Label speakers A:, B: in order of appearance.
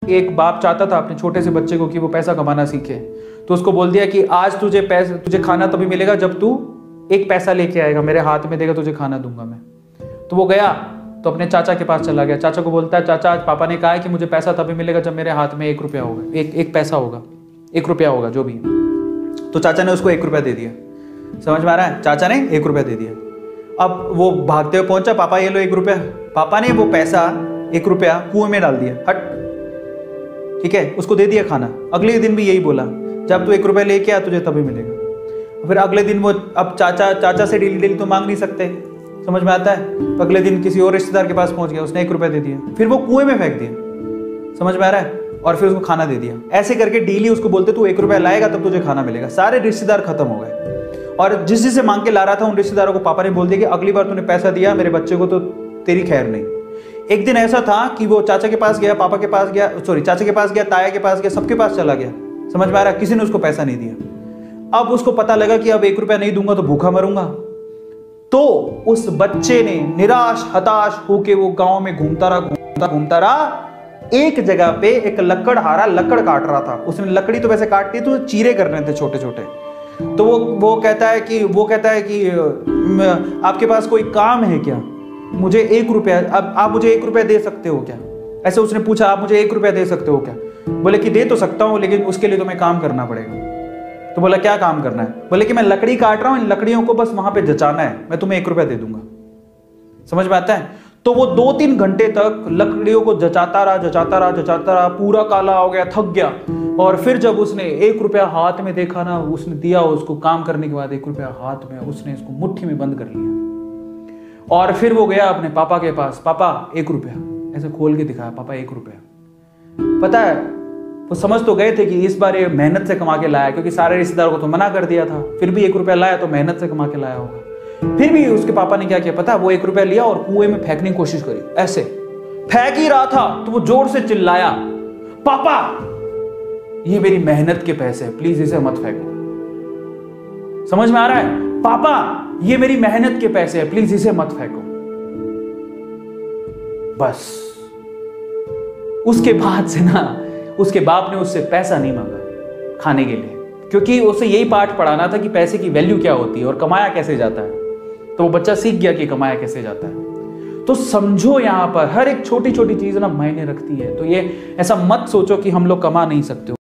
A: एक बाप चाहता था अपने छोटे से बच्चे को कि वो पैसा कमाना सीखे, तो उसको बोल दिया कि आज तुझे खाना तभी मिलेगा जब तू एक पैसा लेके आएगा, मेरे हाथ में देगा, तुझे खाना दूंगा मैं। तो वो गया तो अपने चाचा के पास चला गया। चाचा को बोलता है, चाचा आज पापा ने कहा है कि मुझे पैसा तभी मिलेगा जब मेरे हाथ में 1 रुपया होगा, एक पैसा होगा, 1 रुपया होगा जो भी। तो चाचा ने उसको 1 रुपया दे दिया। समझ में आ रहा है? चाचा ने 1 रुपया दे दिया। अब वो भागते हुए पहुंचा, पापा ये लो 1 रुपया। पापा ने वो पैसा 1 रुपया कुएं में डाल दिया, हट, ठीक है, उसको दे दिया खाना। अगले दिन भी यही बोला, जब तू 1 रुपया लेके आ तुझे तभी मिलेगा। फिर अगले दिन वो, अब चाचा से डेली तो मांग नहीं सकते, समझ में आता है? तो अगले दिन किसी और रिश्तेदार के पास पहुंच गया, उसने 1 रुपया दे दिया, फिर वो कुएं में फेंक दिया। समझ में आ रहा है? और फिर उसको खाना दे दिया। ऐसे करके डेली उसको बोलते तू 1 रुपया लाएगा तब तुझे खाना मिलेगा। सारे रिश्तेदार खत्म हो गए, और जिस जिसे मांग के ला रहा था उन रिश्तेदारों को पापा ने बोल दिया कि अगली बार तूने पैसा दिया मेरे बच्चे को तो तेरी खैर नहीं। एक दिन ऐसा था कि वो चाचा के पास गया, पापा के पास गया, चाचा के पास गया, ताया के पास गया, सबके पास चला गया। समझ में आ रहा है? किसी ने उसको पैसा नहीं दिया। अब उसको पता लगा कि अब 1 रुपया नहीं दूंगा तो भूखा मरूंगा। तो उस बच्चे ने निराश हताश होके वो गांव में घूमता रहा। एक जगह पे एक लकड़हारा लकड़ काट रहा था। उसने लकड़ी तो वैसे काटती तो चीरे करने थे छोटे छोटे। तो वो कहता है कि आपके पास कोई काम है क्या? मुझे 1 रुपया, अब आप मुझे 1 रुपया दे सकते हो क्या? ऐसे उसने पूछा, आप मुझे 1 रुपया दे सकते हो क्या? बोले कि दे तो सकता हूं, लेकिन उसके लिए तुम्हें काम करना पड़ेगा। तो बोला क्या काम करना है? बोले कि मैं लकड़ी काट रहा हूं, इन लकड़ियों को बस वहां पे जचाना है, मैं तुम्हें 1 रुपया दे दूंगा। समझ में आता है? तो वो 2-3 घंटे तक लकड़ियों को जचाता रहा, पूरा काला हो गया, थक गया। और फिर जब उसने 1 रुपया हाथ में देखा ना, उसने दिया उसको काम करने के बाद 1 रुपया हाथ में, उसने इसको मुट्ठी में बंद कर लिया। और फिर वो गया अपने पापा के पास, पापा 1 रुपया, ऐसे खोल के दिखाया, पापा 1 रुपया। पता है वो समझ तो गए थे कि इस बार ये मेहनत से कमा के लाया, क्योंकि सारे रिश्तेदारों को तो मना कर दिया था, फिर भी 1 रुपया लाया तो मेहनत से कमा के लाया होगा। फिर भी उसके पापा ने क्या किया पता? वो 1 रुपया लिया और कुएं में फेंकने की कोशिश करी। ऐसे फेंक ही रहा था तो वो जोर से चिल्लाया, पापा ये मेरी मेहनत के पैसे हैं, प्लीज इसे मत फेंको। समझ में आ रहा है? पापा ये मेरी मेहनत के पैसे हैं, प्लीज इसे मत फेंको। बस उसके बाद से ना उसके बाप ने उससे पैसा नहीं मांगा खाने के लिए, क्योंकि उसे यही पाठ पढ़ाना था कि पैसे की वैल्यू क्या होती है और कमाया कैसे जाता है। तो वो बच्चा सीख गया कि कमाया कैसे जाता है। तो समझो यहां पर हर एक छोटी छोटी चीज ना मायने रखती है। तो ये ऐसा मत सोचो कि हम लोग कमा नहीं सकते।